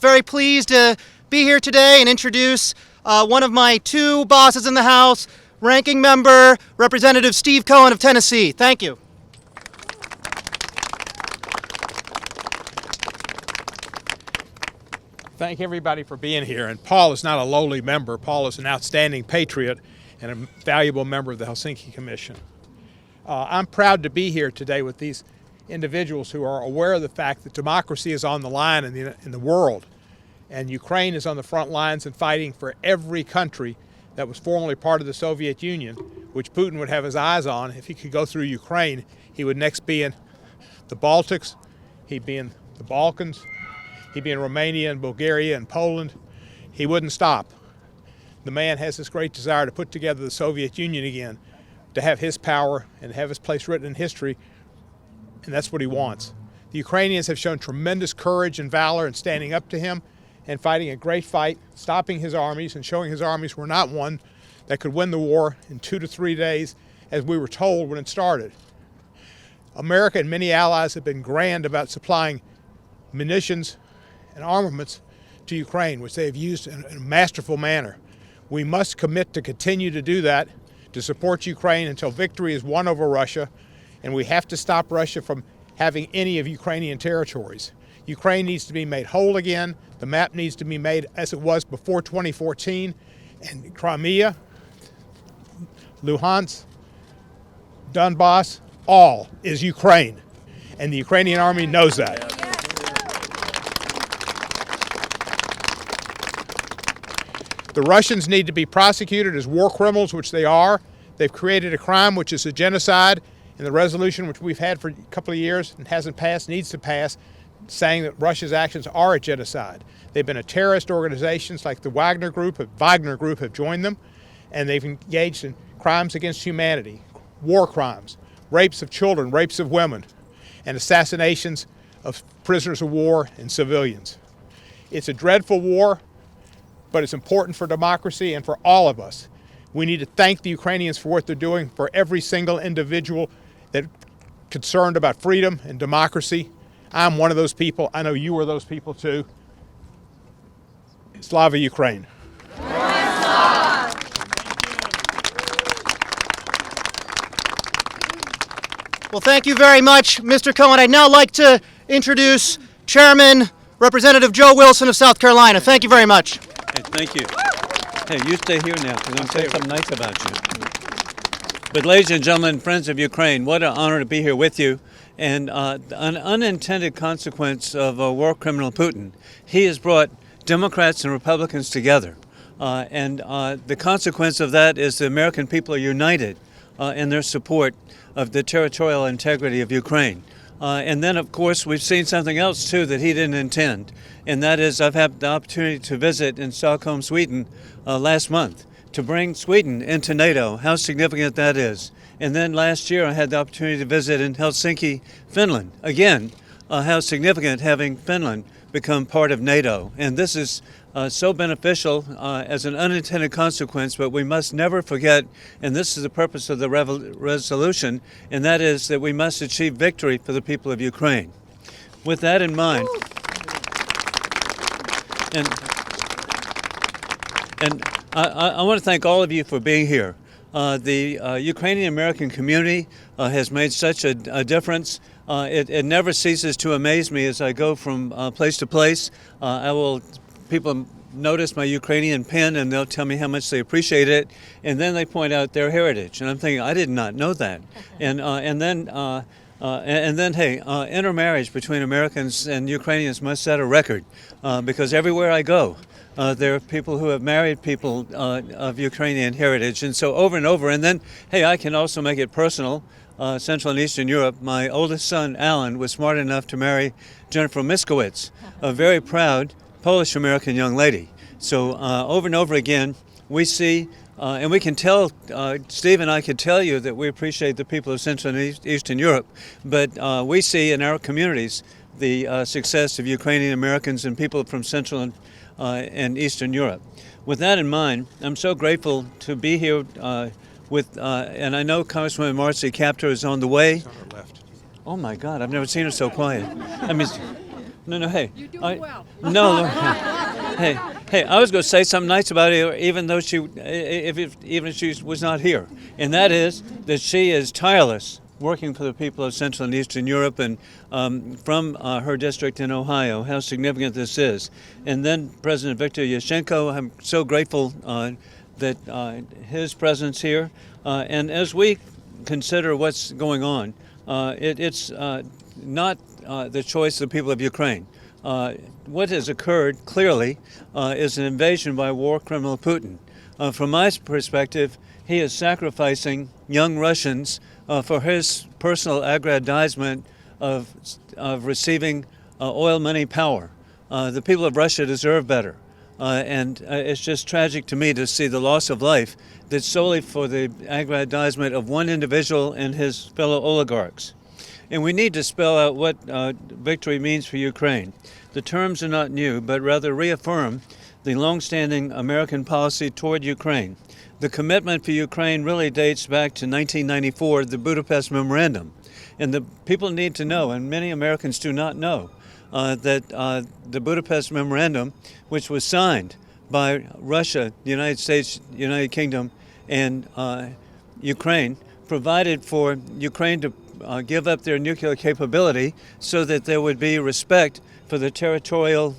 very pleased to be here today and introduce one of my two bosses in the House, Ranking Member Representative Steve Cohen of Tennessee. Thank you. Thank everybody for being here. And Paul is not a lowly member. Paul is an outstanding patriot and a valuable member of the Helsinki Commission. I'm proud to be here today with these individuals who are aware of the fact that democracy is on the line in the world. And Ukraine is on the front lines and fighting for every country that was formerly part of the Soviet Union, which Putin would have his eyes on. If he could go through Ukraine, he would next be in the Baltics, he'd be in the Balkans, he'd be in Romania and Bulgaria and Poland. He wouldn't stop. The man has this great desire to put together the Soviet Union again, to have his power and have his place written in history, and that's what he wants. The Ukrainians have shown tremendous courage and valor in standing up to him and fighting a great fight, stopping his armies and showing his armies were not one that could win the war in 2 to 3 days, as we were told when it started. America and many allies have been grand about supplying munitions and armaments to Ukraine, which they have used in a masterful manner. We must commit to continue to do that, to support Ukraine until victory is won over Russia, and we have to stop Russia from having any of Ukrainian territories. Ukraine needs to be made whole again. The map needs to be made as it was before 2014, and Crimea, Luhansk, Donbass, all is Ukraine, and the Ukrainian army knows that. The Russians need to be prosecuted as war criminals, which they are. They've created a crime which is a genocide, and the resolution which we've had for a couple of years and hasn't passed, needs to pass, saying that Russia's actions are a genocide. They've been a terrorist organizations like the Wagner Group have joined them, and they've engaged in crimes against humanity, war crimes, rapes of children, rapes of women, and assassinations of prisoners of war and civilians. It's a dreadful war, but it's important for democracy and for all of us. We need to thank the Ukrainians for what they're doing, for every single individual that's concerned about freedom and democracy. I'm one of those people. I know you are those people too. Slava Ukraine. Well, thank you very much, Mr. Cohen. I'd now like to introduce Chairman Representative Joe Wilson of South Carolina. Thank you very much. Hey, thank you. Hey, you stay here now, because I'm going to say something nice about you. But ladies and gentlemen, friends of Ukraine, what an honor to be here with you. And an unintended consequence of war criminal Putin, he has brought Democrats and Republicans together. And the consequence of that is the American people are united in their support of the territorial integrity of Ukraine. And then, of course, we've seen something else, too, that he didn't intend. And that is, I've had the opportunity to visit in Stockholm, Sweden, last month, to bring Sweden into NATO, how significant that is. And then last year, I had the opportunity to visit in Helsinki, Finland. Again, how significant having Finland become part of NATO. And this is so beneficial as an unintended consequence, but we must never forget, and this is the purpose of the resolution, and that is that we must achieve victory for the people of Ukraine. With that in mind, and I want to thank all of you for being here. The Ukrainian American community has made such a difference. It never ceases to amaze me as I go from place to place. People notice my Ukrainian pin and they'll tell me how much they appreciate it, and then they point out their heritage, and I'm thinking, I did not know that. And then, hey, intermarriage between Americans and Ukrainians must set a record, because everywhere I go, there are people who have married people of Ukrainian heritage, and so over and over. And then, hey, I can also make it personal. Central and Eastern Europe, my oldest son, Alan, was smart enough to marry Jennifer Miskowitz, a very proud Polish-American young lady. So over and over again, we see, and we can tell, Steve and I can tell you that we appreciate the people of Central and Eastern Europe, but we see in our communities the success of Ukrainian Americans and people from Central and Eastern Europe. With that in mind, I'm so grateful to be here and I know Congresswoman Marcy Kaptur is on the way. She's on her left. Oh my God, I've never seen her so quiet. I mean, No, hey. You're doing well. No, hey, I was going to say something nice about her, even though even if she was not here, and that is that she is tireless, working for the people of Central and Eastern Europe, and from her district in Ohio. How significant this is, and then President Viktor Yushchenko. I'm so grateful that his presence here, and as we consider what's going on, it's not the choice of the people of Ukraine. What has occurred clearly is an invasion by war criminal Putin. From my perspective, he is sacrificing young Russians for his personal aggrandizement of receiving oil money power. The people of Russia deserve better. And it's just tragic to me to see the loss of life that's solely for the aggrandizement of one individual and his fellow oligarchs. And we need to spell out what victory means for Ukraine. The terms are not new, but rather reaffirm the longstanding American policy toward Ukraine. The commitment for Ukraine really dates back to 1994, the Budapest Memorandum. And the people need to know, and many Americans do not know, that the Budapest Memorandum, which was signed by Russia, the United States, United Kingdom, and Ukraine, provided for Ukraine to give up their nuclear capability so that there would be respect for the territorial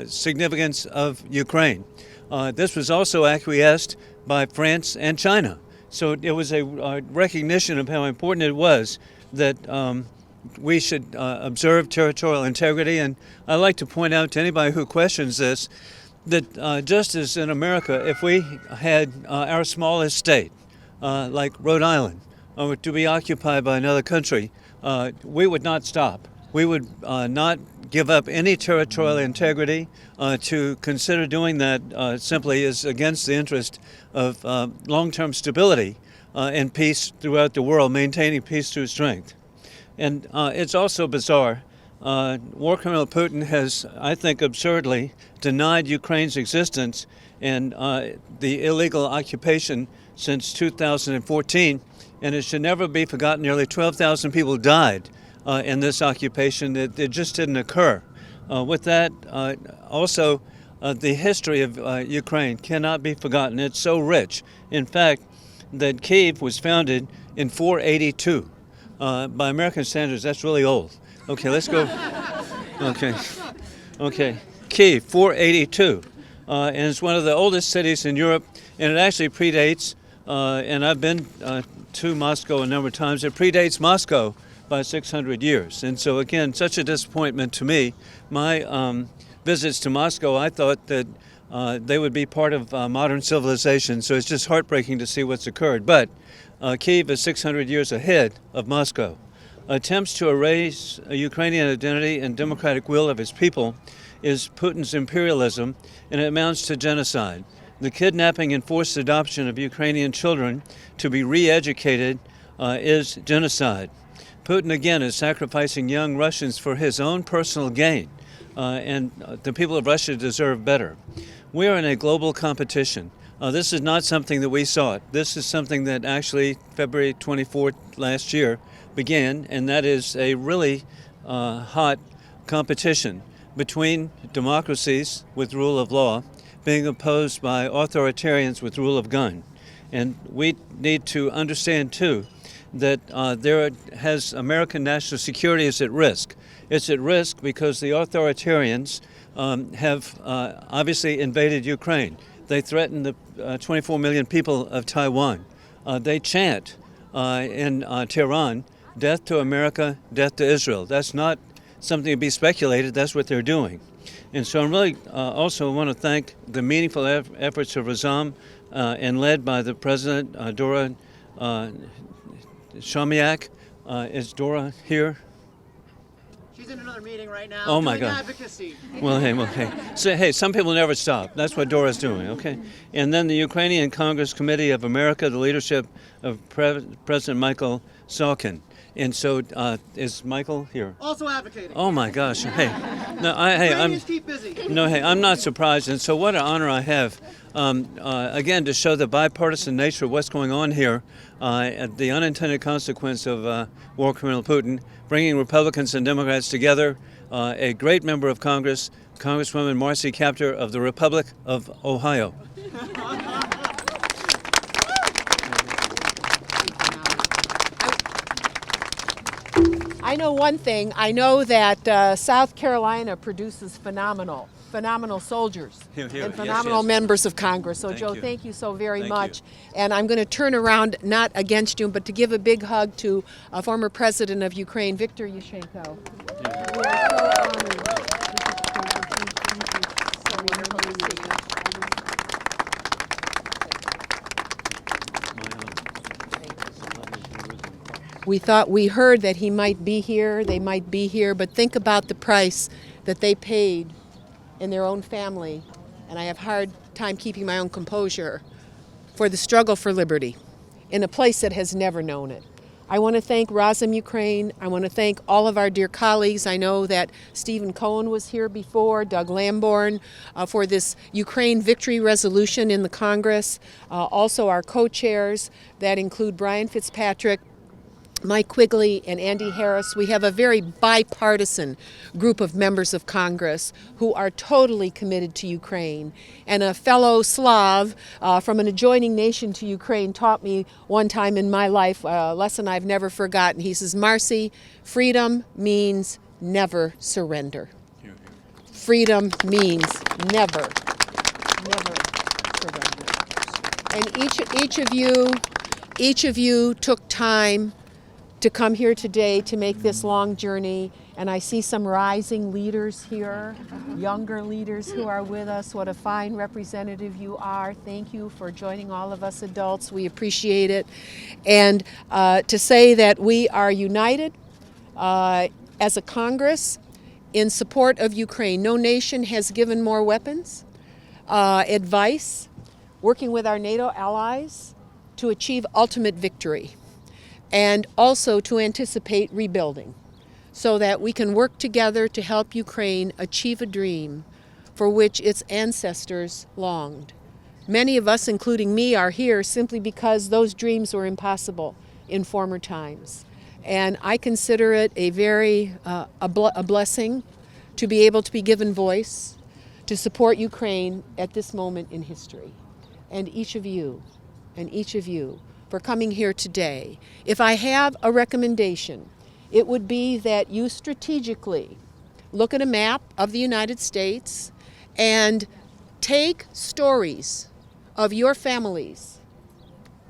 significance of Ukraine. This was also acquiesced by France and China. So it was a recognition of how important it was that we should observe territorial integrity. And I like to point out to anybody who questions this that just as in America, if we had our smallest state, like Rhode Island, to be occupied by another country, we would not stop. We would not give up any territorial integrity. To consider doing that simply is against the interest of long-term stability and peace throughout the world, maintaining peace through strength. And it's also bizarre. War criminal Putin has, I think, absurdly denied Ukraine's existence and the illegal occupation since 2014. And it should never be forgotten, nearly 12,000 people died in this occupation. It just didn't occur. With that, also, the history of Ukraine cannot be forgotten. It's so rich. In fact, that Kyiv was founded in 482. By American standards, that's really old. Okay, let's go. Okay. Kyiv, 482. And it's one of the oldest cities in Europe, and it actually predates, and I've been to Moscow a number of times, it predates Moscow by 600 years. And so again, such a disappointment to me. My visits to Moscow, I thought that they would be part of modern civilization, so it's just heartbreaking to see what's occurred. But Kyiv is 600 years ahead of Moscow. Attempts to erase a Ukrainian identity and democratic will of its people is Putin's imperialism, and it amounts to genocide. The kidnapping and forced adoption of Ukrainian children to be re-educated is genocide. Putin, again, is sacrificing young Russians for his own personal gain, and the people of Russia deserve better. We are in a global competition. This is not something that we sought. This is something that actually February 24th last year began, and that is a really hot competition between democracies with rule of law being opposed by authoritarians with rule of gun. And we need to understand, too, that American national security is at risk. It's at risk because the authoritarians have obviously invaded Ukraine. They threaten the 24 million people of Taiwan. They chant in Tehran, death to America, death to Israel. That's not something to be speculated. That's what they're doing. And so I really also want to thank the meaningful efforts of Razam and led by the President, Dora Shamiak. Is Dora here? She's in another meeting right now. Oh my doing God. Advocacy. Well, hey. So, hey, some people never stop. That's what Dora's doing, okay? And then the Ukrainian Congress Committee of America, the leadership of President Michael Salkin. And so, is Michael here? Also advocating. Oh my gosh! Hey, Ukrainians keep busy. I'm not surprised. And so, what an honor I have, again, to show the bipartisan nature of what's going on here, the unintended consequence of war criminal Putin, bringing Republicans and Democrats together a great member of Congress, Congresswoman Marcy Kaptur of the Republic of Ohio. I know one thing. I know that South Carolina produces phenomenal soldiers Here, here. and Yes, phenomenal yes. members of Congress. So, Thank Joe, you. thank you so very Thank much. you. And I'm going to turn around, not against you, but to give a big hug to former President of Ukraine, Viktor Yushchenko. We are so honored. So wonderful to see you. We heard that he might be here, they might be here, but think about the price that they paid in their own family, and I have a hard time keeping my own composure, for the struggle for liberty in a place that has never known it. I want to thank Razum Ukraine. I want to thank all of our dear colleagues. I know that Stephen Cohen was here before, Doug Lamborn, for this Ukraine victory resolution in the Congress. Also our co-chairs that include Brian Fitzpatrick, Mike Quigley, and Andy Harris. We have a very bipartisan group of members of Congress who are totally committed to Ukraine. And a fellow Slav from an adjoining nation to Ukraine taught me one time in my life a lesson I've never forgotten. He says, Marcy, freedom means never surrender. Freedom means never surrender. And each of you took time to come here today to make this long journey, and I see some rising leaders here, younger leaders who are with us. What a fine representative you are. Thank you for joining all of us adults. We appreciate it. And to say that we are united as a Congress in support of Ukraine. No nation has given more weapons, advice, working with our NATO allies to achieve ultimate victory, and also to anticipate rebuilding so that we can work together to help Ukraine achieve a dream for which its ancestors longed. Many of us, including me, are here simply because those dreams were impossible in former times. And I consider it a very a blessing to be able to be given voice to support Ukraine at this moment in history. And each of you, for coming here today. If I have a recommendation, it would be that you strategically look at a map of the United States and take stories of your families.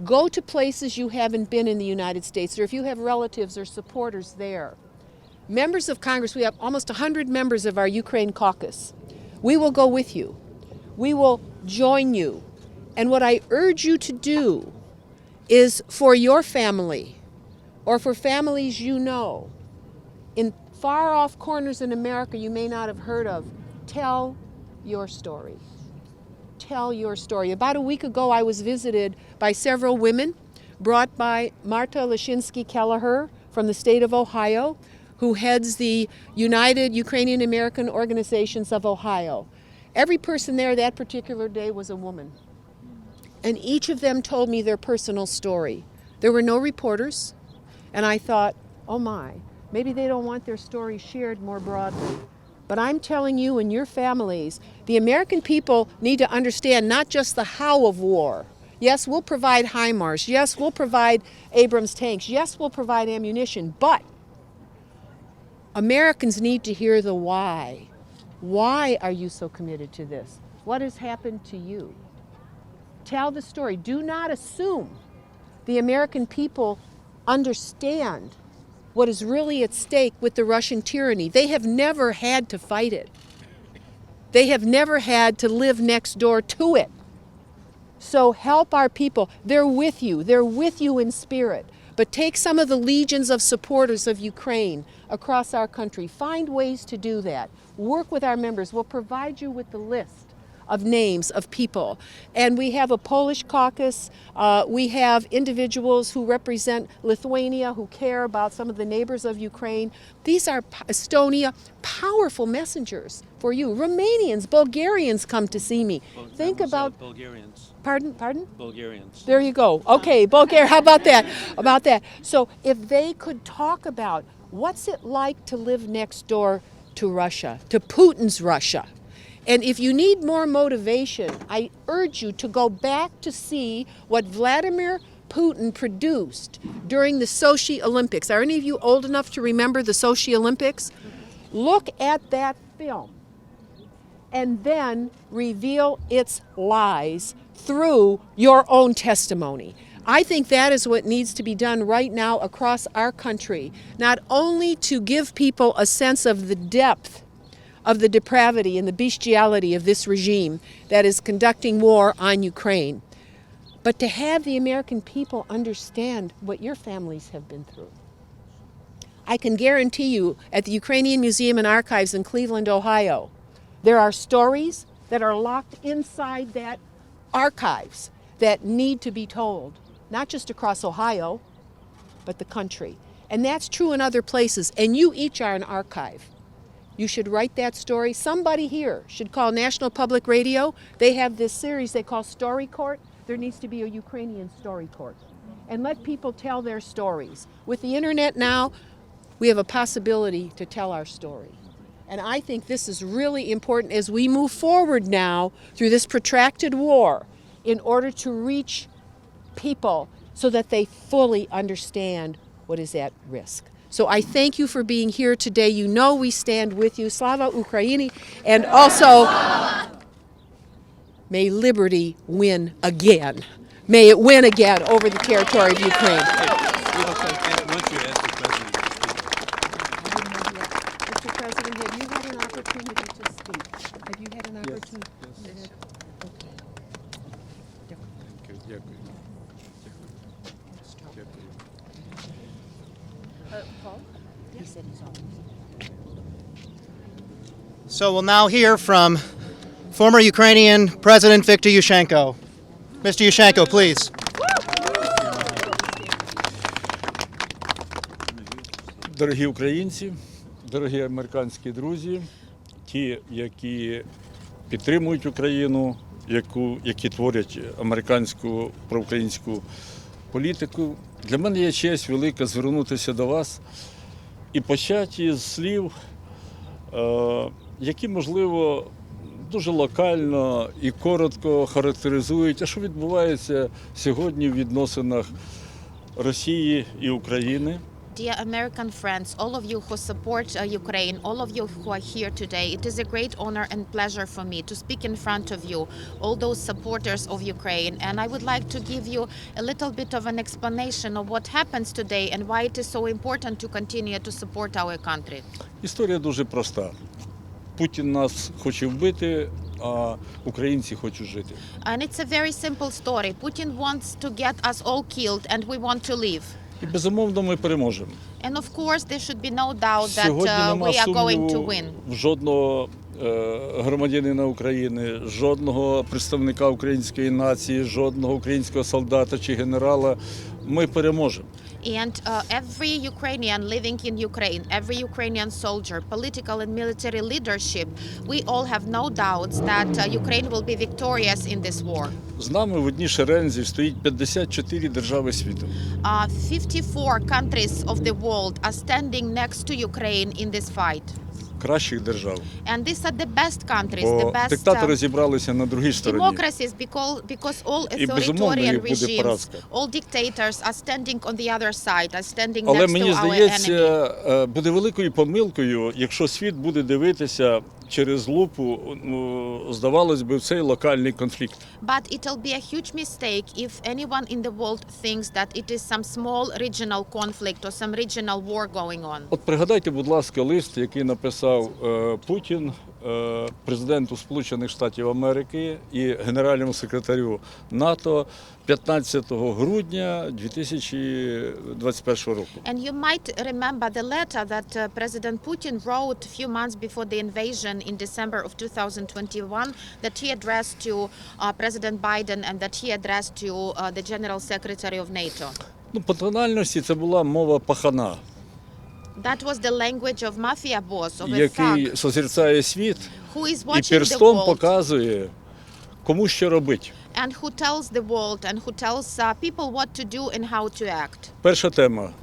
Go to places you haven't been in the United States, or if you have relatives or supporters there. Members of Congress, we have almost 100 members of our Ukraine caucus. We will go with you. We will join you. And what I urge you to do is for your family, or for families you know, in far off corners in America you may not have heard of, tell your story. Tell your story. About a week ago I was visited by several women brought by Marta Lashinsky-Kelleher from the state of Ohio, who heads the United Ukrainian American Organizations of Ohio. Every person there that particular day was a woman. And each of them told me their personal story. There were no reporters, and I thought, oh my, maybe they don't want their story shared more broadly. But I'm telling you and your families, the American people need to understand not just the how of war. Yes, we'll provide HIMARS. Yes, we'll provide Abrams tanks. Yes, we'll provide ammunition. But Americans need to hear the why. Why are you so committed to this? What has happened to you? Tell the story. Do not assume the American people understand what is really at stake with the Russian tyranny. They have never had to fight it. They have never had to live next door to it. So help our people. They're with you. They're with you in spirit. But take some of the legions of supporters of Ukraine across our country. Find ways to do that. Work with our members. We'll provide you with the list of names of people. And we have a Polish caucus. We have individuals who represent Lithuania, who care about some of the neighbors of Ukraine. These are Estonia, powerful messengers for you. Romanians, Bulgarians come to see me. Think about Bulgarians. Pardon? Bulgarians. There you go. Okay, Bulgaria. How about that? So if they could talk about what's it like to live next door to Russia, to Putin's Russia. And if you need more motivation, I urge you to go back to see what Vladimir Putin produced during the Sochi Olympics. Are any of you old enough to remember the Sochi Olympics? Look at that film and then reveal its lies through your own testimony. I think that is what needs to be done right now across our country, not only to give people a sense of the depth of the depravity and the bestiality of this regime that is conducting war on Ukraine, but to have the American people understand what your families have been through. I can guarantee you at the Ukrainian Museum and Archives in Cleveland, Ohio, there are stories that are locked inside that archives that need to be told, not just across Ohio, but the country. And that's true in other places, and you each are an archive. You should write that story. Somebody here should call National Public Radio. They have this series they call Story Court. There needs to be a Ukrainian story court. And let people tell their stories. With the internet now, we have a possibility to tell our story. And I think this is really important as we move forward now through this protracted war in order to reach people so that they fully understand what is at risk. So I thank you for being here today. You know we stand with you. Slava Ukraini. And also, may liberty win again. May it win again over the territory of Ukraine. Mr. President, have you had an opportunity to speak? Have you had an opportunity? Yes. Paul? He said he's on. So we'll now hear from former Ukrainian President Viktor Yushchenko. Mr. Yushchenko, please. Дорогі українці, дорогі американські друзі, ті, які підтримують Україну, які творять американську проукраїнську політику, для мене є честь велика звернутися до вас і почати із слів, які, можливо, дуже локально і коротко характеризують, а що відбувається сьогодні в відносинах Росії і України. Dear American friends, all of you who support Ukraine, all of you who are here today, it is a great honor and pleasure for me to speak in front of you, all those supporters of Ukraine. And I would like to give you a little bit of an explanation of what happens today and why it is so important to continue to support our country. Історія дуже проста. Путін нас хоче вбити, а українці хочуть жити. And it's a very simple story. Putin wants to get us all killed and we want to live. І, безумовно, ми переможемо. And of course there should be no doubt that Сьогодні нема we are going to сумніву win. в жодного громадянина України, жодного представника української нації, жодного українського солдата чи генерала. Ми переможемо. And every Ukrainian living in Ukraine, every Ukrainian soldier, political and military leadership, we all have no doubts that Ukraine will be victorious in this war. З нами в одній шерензі стоїть 54 держави світу. 54 countries of the world are standing next to Ukraine in this fight. Кращих держав. And these are the best countries, the Бо best диктатори зібралися на другій стороні. democracies, because all безумовно, authoritarian їх буде regimes, поразка. all dictators are standing on the other side, are standing Але next мені to our enemy. здається, буде великою помилкою, якщо світ буде дивитися через лупу, здавалось би, в цей локальний конфлікт. But it'll be a huge mistake if anyone in the world thinks that it is some small regional conflict or some regional war going on. От пригадайте, будь ласка, лист, який написав Путін президенту Сполучених Штатів Америки і генеральному секретарю НАТО 15 грудня 2021 року. And you might remember the letter that President Putin wrote a few months before the invasion in December of 2021 that he addressed to President Biden and that he addressed to the General Secretary of NATO. Ну, по тональності це була мова пахана, That was the language of mafia boss, of a який thug, созерцає світ who is і watching the перстом world показує, кому що робити. and who tells the world and who tells people what to do and how to act. Перша тема.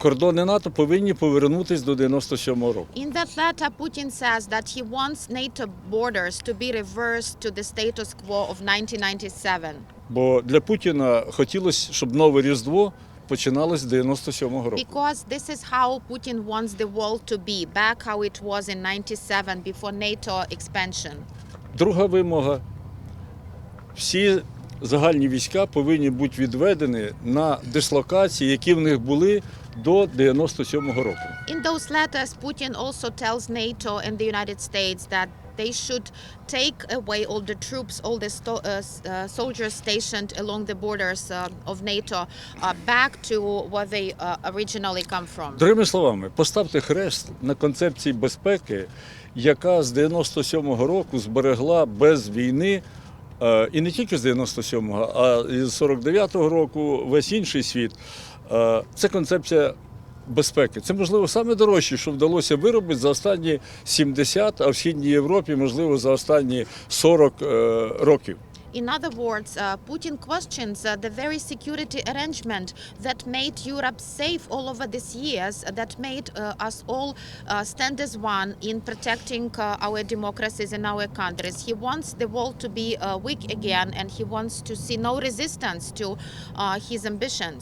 кордони НАТО повинні повернутися до 97-го року. In that letter, Putin says that he wants NATO borders to be reversed to the status quo of 1997. Бо для Путіна хотілося, щоб нове Різдво починалось з 97-го року. Because this is how Putin wants the world to be, back how it was in 97 before NATO expansion. Друга вимога – всі загальні війська повинні бути відведені на дислокації, які в них були до 97-го року. In those letters, Putin also tells NATO and the United States that they should take away all the troops, all the soldiers stationed along the borders of NATO back to where they originally come from. Другими словами, поставте хрест на концепції безпеки, яка з 97-го року зберегла без війни, і не тільки з 97-го, а і з 49-го року весь інший світ. Це концепція безпеки. Це, можливо, саме дорожче, що вдалося виробити за останні 70, а в Східній Європі, можливо, за останні 40 років. In other words, Putin questions the very security arrangement that made Europe safe all over these years, that made us all stand as one in protecting our democracies in our countries. He wants the world to be weak again, and he wants to see no resistance to his ambitions.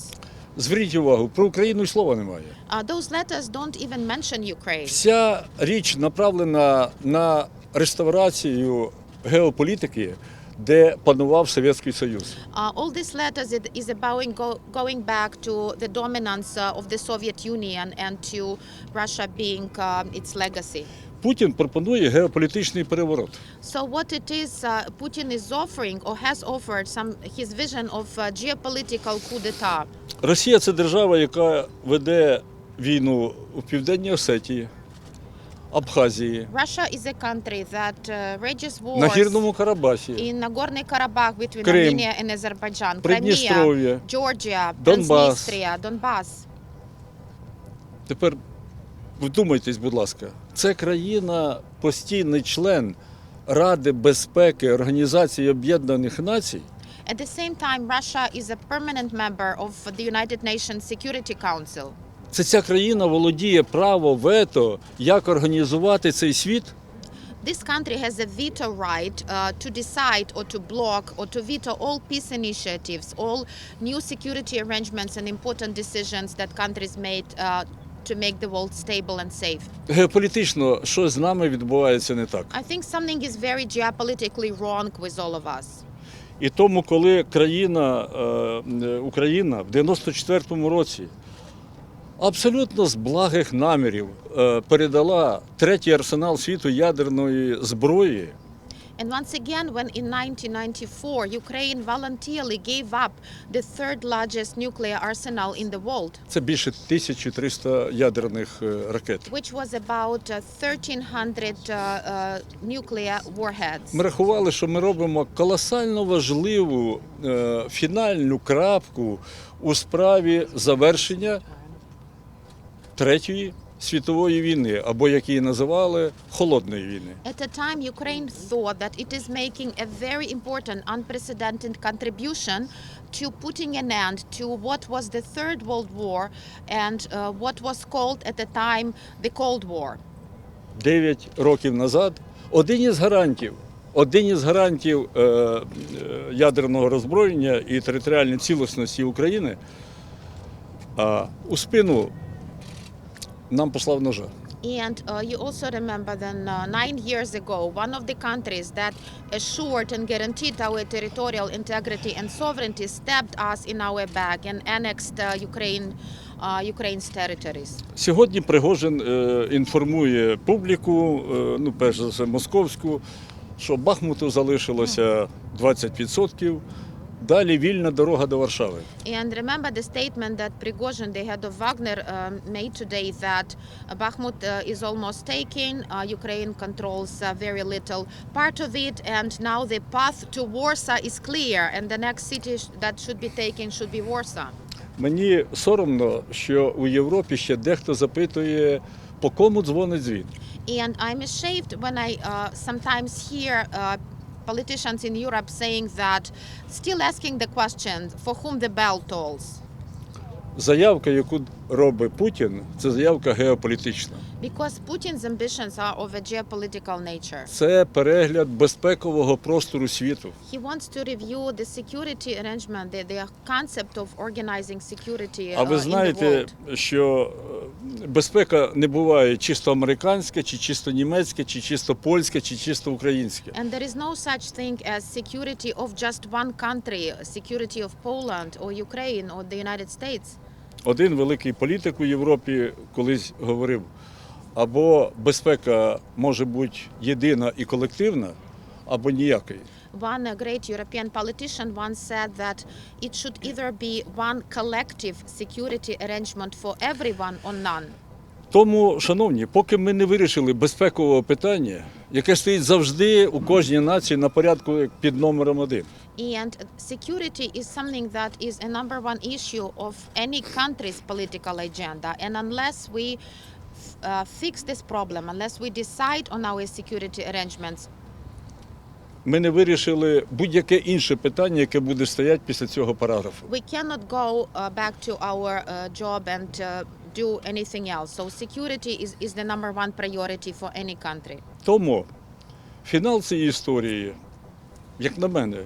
Зверніть увагу, про Україну й слова немає. Those letters don't even mention Ukraine. Вся річ направлена на реставрацію геополітики, де панував Совєтський Союз. All these letters is about going back to the dominance of the Soviet Union and to Russia being its legacy. Путін пропонує геополітичний переворот. So what it is Putin is offering or has offered his vision of geopolitical coup d'etat. Росія – це держава, яка веде війну у Південній Осетії, Абхазії, Russia is a country that rages на wars Гірному Карабасі, in Nagorno Karabakh between Крим, Armenia and Azerbaijan, Придністров'я, Crimea, Georgia, Донбас. Transnistria, Donbass. Тепер вдумайтесь, будь ласка, це країна – постійний член Ради безпеки Організації Об'єднаних Націй. At the same time, Russia is a permanent member of the United Nations Security Council. Це ця країна володіє право вето, як організувати цей світ. This country has a veto right to decide or to block or to veto all peace initiatives, all new security arrangements and important decisions that countries made to make the world stable and safe. Геополітично, що з нами відбувається не так. I think something is very geopolitically wrong with all of us. І тому, коли Україна в 94-му році абсолютно з благих намірів передала третій арсенал світу ядерної зброї, And once again, when in 1994 Ukraine voluntarily gave up the third largest nuclear arsenal in the world, це більше 1300 ядерних ракет. which was about 1,300 nuclear warheads. Ми рахували, що ми робимо колосально важливу фінальну крапку у справі завершення Третьої світової війни, або як її називали, холодної війни. At the time, Ukraine thought that it is making a very important, unprecedented contribution to putting an end to what was the Third World War and what was called at the time the Cold War. 9 років назад один із гарантів ядерного роззброєння і територіальної цілісності України у спину нам послав ножа. And you also remember that 9 years ago, one of the countries that assured and guaranteed our territorial integrity and sovereignty stabbed us in our back and annexed Ukraine's territories. Сьогодні Пригожин інформує публіку, перш за все московську, що Бахмуту залишилося 20%, далі вільна дорога до Варшави. And remember the statement that Prigozhin, the head of Wagner, made today that Bakhmut is almost taken, Ukraine controls very little part of it, and now the path to Warsaw is clear, and the next city that should be taken should be Warsaw. Мені соромно, що у Європі ще дехто запитує, по кому дзвонить дзвін. And I'm ashamed when I sometimes hear politicians in Europe saying that, still asking the question, for whom the bell tolls. Заявка, яку робить Путін, це заявка геополітична. Because Putin's ambitions are of a geopolitical nature. Це перегляд безпекового простору світу. He wants to review the security arrangement, the concept of organizing security А ви in the знаєте, world. що безпека не буває чисто американська, чи чисто німецька, чи чисто польська, чи чисто українська. And there is no such thing as security of just one country, security of Poland or Ukraine or the United States. Один великий політик у Європі колись говорив, або безпека може бути єдина і колективна, або ніякої. One great European politician once said that it should either be one collective security arrangement for everyone or none. Тому, шановні, поки ми не вирішили безпекового питання, яке стоїть завжди у кожній нації на порядку під номером 1. And security is something that is a number one issue of any country's political agenda. And unless we fix this problem, unless we decide on our security arrangements, Ми не вирішили будь-яке інше питання, яке буде стояти після цього параграфу. we cannot go back to our job and do anything else. So security is the number one priority for any country. Тому фінал цієї історії, як на мене,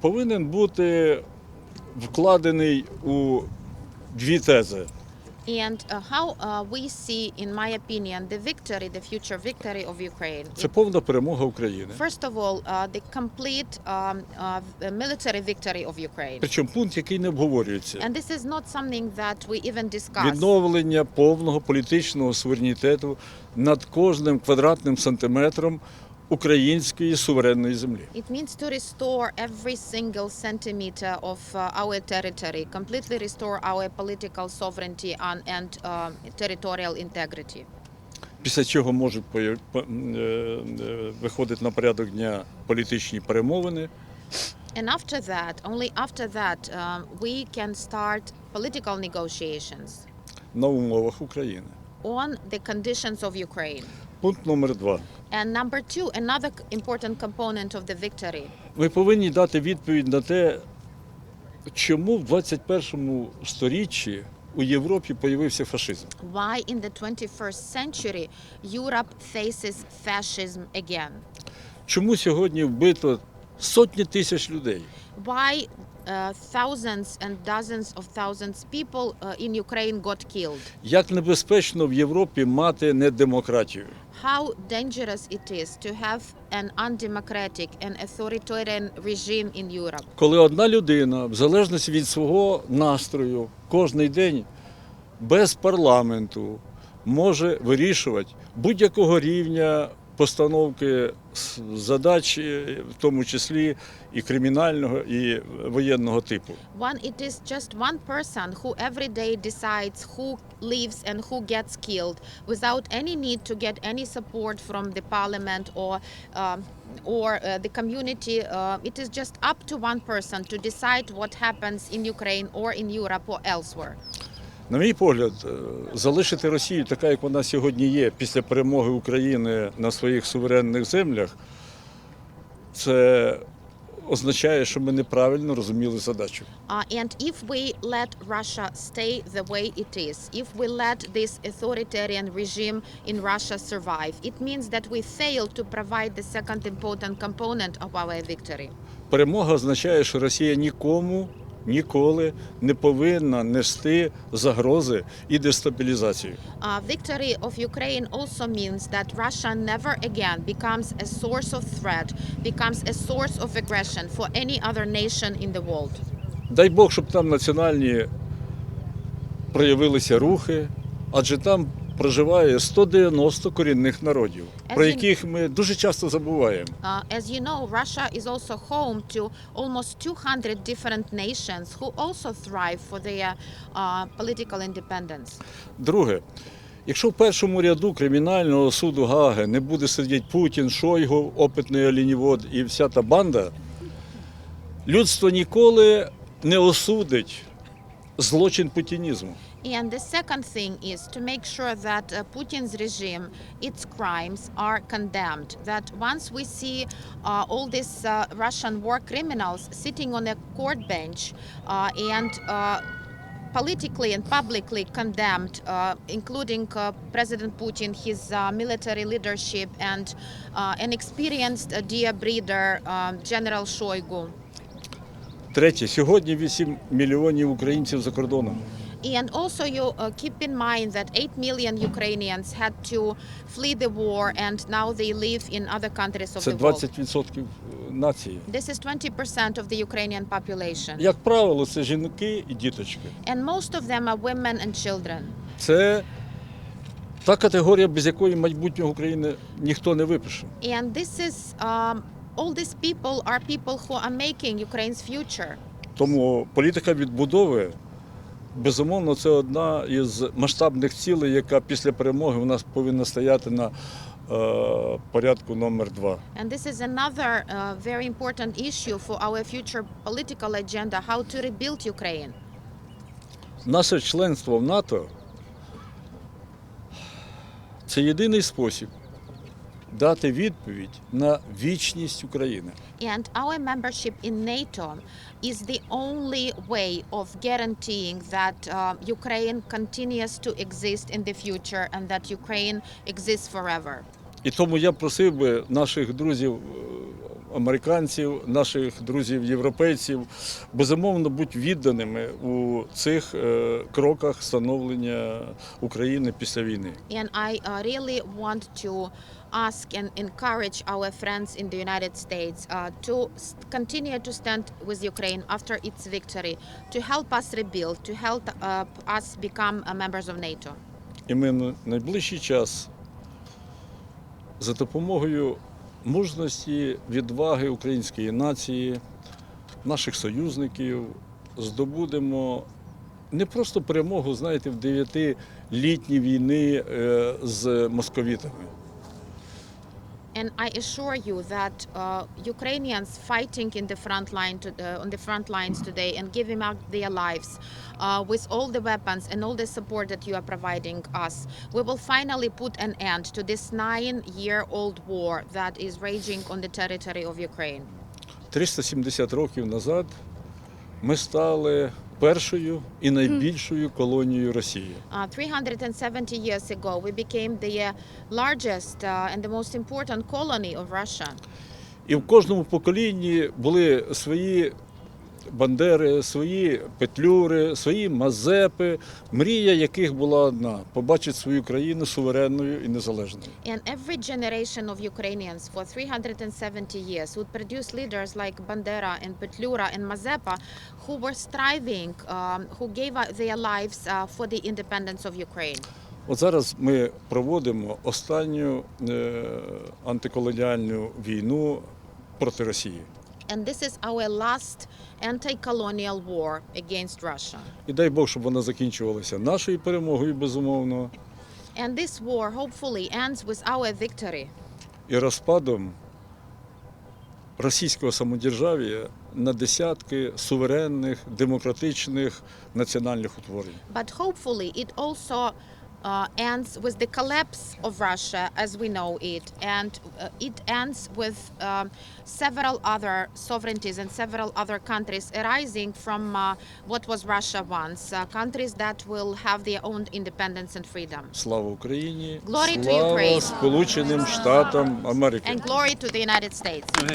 повинен бути вкладений у дві тези. And how we see, in my opinion, the victory, the future victory of Ukraine. Це повна перемога України. First of all, the complete military victory of Ukraine. Причому пункт, який не обговорюється. And this is not something that we even discuss. Відновлення повного політичного суверенітету над кожним квадратним сантиметром української суверенної землі. It means to restore every single centimeter of our territory, completely restore our political sovereignty and territorial integrity. Після чого можуть виходити на порядок дня політичні перемовини. And after that, only after that, we can start political negotiations На умовах України. on the conditions of Ukraine. Пункт номер 2. And number two, another important component of the victory. Ми повинні дати відповідь на те, чому в 21 сторіччі у Європі появився фашизм. Why in the 21st century Europe faces fascism again? Чому сьогодні вбито сотні тисяч людей? Why thousands and dozens of thousands people in Ukraine got killed? Як небезпечно в Європі мати недемократію? How dangerous it is to have an undemocratic and authoritarian regime in Europe. Коли одна людина, в залежності від свого настрою, кожний день без парламенту може вирішувати будь-якого рівня постановки задач, в тому числі і кримінального, і воєнного типу. It is just one person who every day decides who lives and who gets killed without any need to get any support from the parliament or the community. It is just up to one person to decide what happens in Ukraine or in Europe or elsewhere. На мій погляд, залишити Росію така, як вона сьогодні є, після перемоги України на своїх суверенних землях, це означає, що ми неправильно розуміли задачу. And if we let Russia stay the way it is, if we let this authoritarian regime in Russia survive, it means that we fail to provide the second important component of our victory. Перемога означає, що Росія ніколи не повинна нести загрози і дестабілізацію. Victory of Ukraine also means that Russia never again becomes a source of threat, becomes a source of aggression for any other nation in the world. Дай Бог, щоб там національні проявилися рухи, адже там проживає 190 корінних народів, про яких ми дуже часто забуваємо. As you know, Russia is also home to almost 200 different nations who also thrive for their political independence. Друге, якщо в першому ряду кримінального суду Гааги не буде сидіти Путін, Шойгу, опитний оленівод і вся та банда, людство ніколи не осудить злочин путінізму. And the second thing is to make sure that Putin's regime, its crimes are condemned. That once we see all these Russian war criminals sitting on a court bench and politically and publicly condemned, including President Putin, his military leadership, and an experienced deer breeder, General Shoigu. Третє, сьогодні 8 мільйонів українців за кордоном. And also you keep in mind that 8 million Ukrainians had to flee the war and now they live in other countries of Це the world. 20% нації. This is 20% of the Ukrainian population. Як правило, це жінки і діточки. And most of them are women and children. Це та категорія, без якої майбутнього України ніхто не випише. And this is, all these people are people who are making Ukraine's future. Тому політика відбудови, безумовно, це одна із масштабних цілей, яка після перемоги у нас повинна стояти на порядку номер 2. And this is another very important issue for our future political agenda, how to rebuild Ukraine. Наше членство в НАТО – це єдиний спосіб дати відповідь на вічність України. And our membership in NATO is the only way of guaranteeing that Ukraine continues to exist in the future and that Ukraine exists forever. І тому я просив би наших друзів американців, наших друзів європейців, безумовно, бути відданими у цих кроках становлення України після війни. And I really want to ask and encourage our friends in the United States to continue to stand with Ukraine after its victory, to help us rebuild, to help us become members of NATO. І ми на найближчий час за допомогою мужності, відваги української нації, наших союзників здобудемо не просто перемогу, знаєте, в 9-літній війни з московітами. And I assure you that Ukrainians fighting in the front line on the front lines today and giving up their lives with all the weapons and all the support that you are providing us, we will finally put an end to this 9-year-old war that is raging on the territory of Ukraine. 370 років назад ми стали першою і найбільшою колонією Росії. 370 years ago, we became the largest and the most important colony of Russia. І в кожному поколінні були свої бандери, свої петлюри, свої мазепи, мрія яких була одна – побачити свою країну суверенною і незалежною. And every generation of Ukrainians for 370 years would produce leaders like Bandera and Petlura and Mazepa who were striving, who gave their lives for the independence of Ukraine. От зараз ми проводимо останню антиколоніальну війну проти Росії. And this is our last anti-colonial war against Russia. І дай Бог, щоб вона закінчувалася нашою перемогою, безумовно, And this war hopefully ends with our victory. і розпадом російського самодержав'я на десятки суверенних, демократичних національних утворень. But hopefully it also ends with the collapse of Russia as we know it, and it ends with several other sovereignties and several other countries arising from what was Russia once, countries that will have their own independence and freedom. Слава Україні! Glory to Слава Ukraine. Сполученим Штатам Америки! And glory to the United States. Thank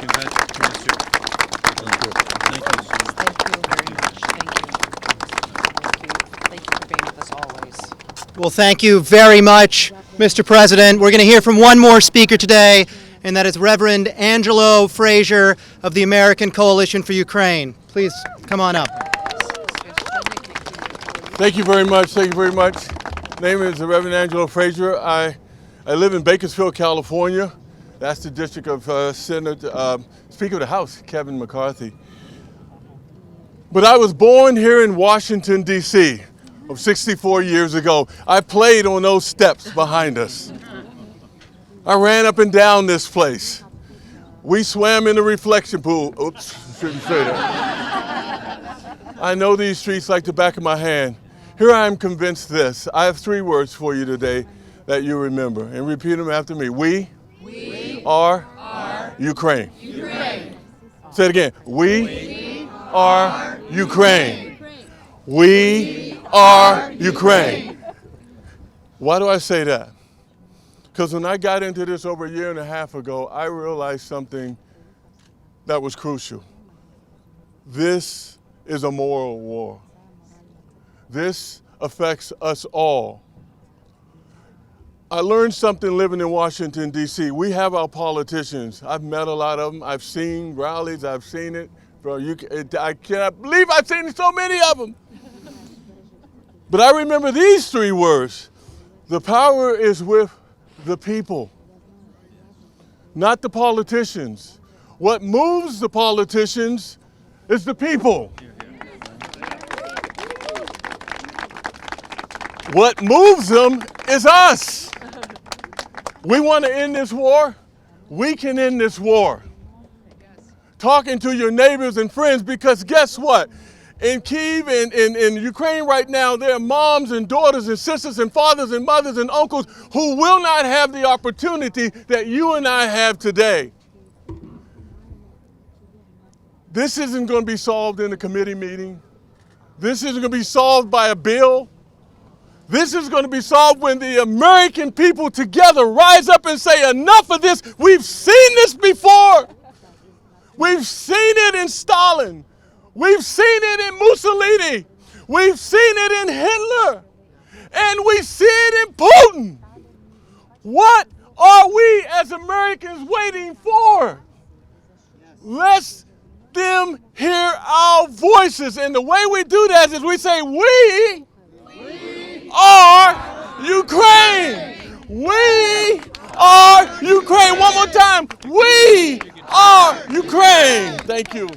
you very much. Thank you. Thank you for being with us always. Well, thank you very much, Mr. President. We're going to hear from one more speaker today, and that is Reverend Angelo Frazier of the American Coalition for Ukraine. Please come on up. Thank you very much. Thank you very much. Name is Reverend Angelo Frazier. I live in Bakersfield, California. That's the district of Speaker of the House, Kevin McCarthy. But I was born here in Washington, D.C. of 64 years ago. I played on those steps behind us. I ran up and down this place. We swam in the reflection pool. Oops, shouldn't say that. I know these streets like the back of my hand. Here I am convinced this. I have 3 words for you today that you remember, and repeat them after me. We are Ukraine. Say it again. We are Ukraine. We are Ukraine. Why do I say that? Because when I got into this over a year and a half ago, I realized something that was crucial. This is a moral war. This affects us all. I learned something living in Washington, D.C. We have our politicians. I've met a lot of them. I've seen rallies. I've seen it. I cannot believe I've seen so many of them. But I remember these three words. The power is with the people, not the politicians. What moves the politicians is the people. What moves them is us. We want to end this war. We can end this war. Talking to your neighbors and friends, because guess what? In Kyiv and in Ukraine right now, there are moms and daughters and sisters and fathers and mothers and uncles who will not have the opportunity that you and I have today. This isn't going to be solved in a committee meeting. This isn't going to be solved by a bill. This is going to be solved when the American people together rise up and say, enough of this. We've seen this before. We've seen it in Stalin. We've seen it in Mussolini. We've seen it in Hitler. And we see it in Putin. What are we as Americans waiting for? Let them hear our voices. And the way we do that is we say, we are Ukraine. We are Ukraine. One more time. We are Ukraine. Thank you.